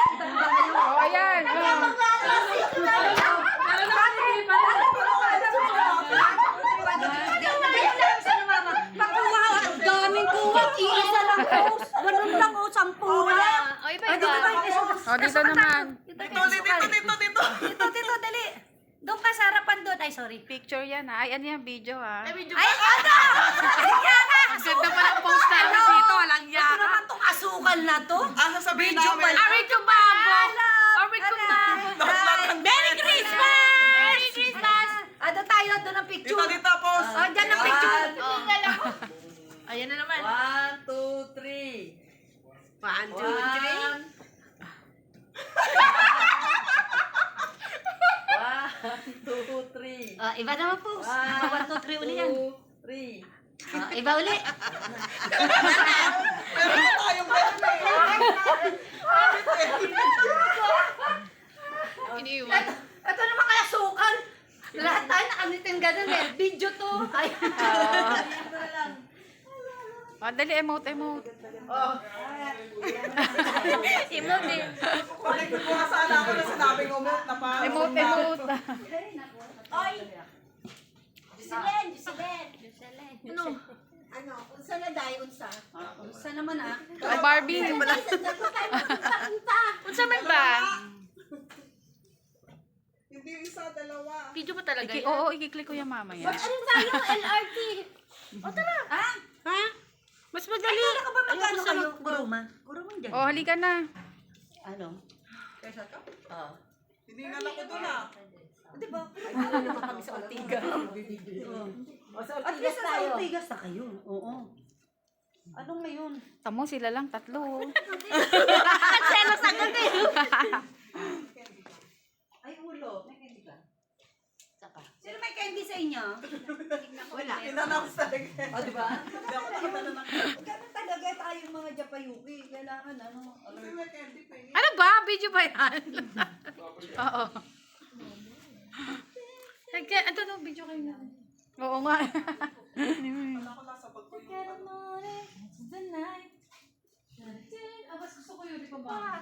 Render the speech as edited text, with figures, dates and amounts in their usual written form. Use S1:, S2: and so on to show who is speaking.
S1: Oh, ayan.
S2: Daming kuwat. Iisa lang post. Ganun lang o, 10 lang.
S3: O, iba.
S1: Oh, dito naman.
S2: Dito, dali. Doon ka sa harapan doon. Ay, sorry.
S1: Picture yan ha. Ay, ano yan? Video ha.
S2: Ay, ano?
S3: Ang ganda pa ng post namin dito. Walang
S2: Ito
S3: yaka.
S2: naman tong asukal na to.
S4: Sasabihin namin.
S3: Ari Kumabo! Ari Kumabo!
S2: Merry Christmas!
S3: Merry Christmas!
S2: Ano tayo? Doon ang picture.
S4: Dito, post.
S2: Oh, dyan ang picture.
S3: Ayan na naman.
S4: 1, 2, 3.
S3: 1, 2, 3.
S4: 1, 2, 3.
S2: Oh, iba naman po. 1, 2, 3 uli yan.
S4: 3.
S2: Oh, iba uli.
S4: Meron tayong
S3: Iniwan.
S2: Ito naman kaya sukan. Lahat tayo nakanitin ganun eh. Video to. Ay.
S1: Oh, dali, emote.
S3: Emote din.
S4: Connected ko nga sana ako na sinabing umot na pa.
S1: Emote.
S2: Oy. Jusilen.
S3: Ano?
S2: Ano? Unsa na dahi? Unsa? Unsa naman ah?
S1: Oh, Barbie.
S3: Unsa man ba?
S4: Hindi isa, dalawa.
S3: Video ba talaga yan?
S1: Oo, ikiklik ko yung mamaya.
S2: Anong tayo? LRT.
S3: O, tara.
S2: Ha?
S3: Ha? Mas madali.
S2: Kala ka ba magkano
S3: Ayoko sa
S2: kayo? Kuruma? Kuruma dyan.
S1: Oh, halika na.
S2: Ano?
S4: Kesa ka?
S2: Oo.
S4: Hiningal ako doon ah.
S2: Di ba? Ano naman kami sa Ortigas? At least sa Ortigas na kayo. Oo. Ano ngayon?
S1: Tamo, sila lang, 3.
S2: Ang selos agad eh. Ay, ulo. May candy ka? Saka. Sino may candy sa inyo? Wala.
S4: Inannounce talaga.
S2: O, di ba?
S4: Hindi ako nakita na
S2: Ganun talaga tayong mga Japayuki. Kailangan ano.
S4: Hindi may candy pa eh.
S1: Ano ba? Video ba yan? Oo. Ito no, video kayo na. Oo nga.
S4: Ako nasa bag ko yung
S1: The night. Gusto ko yun, di ko ba?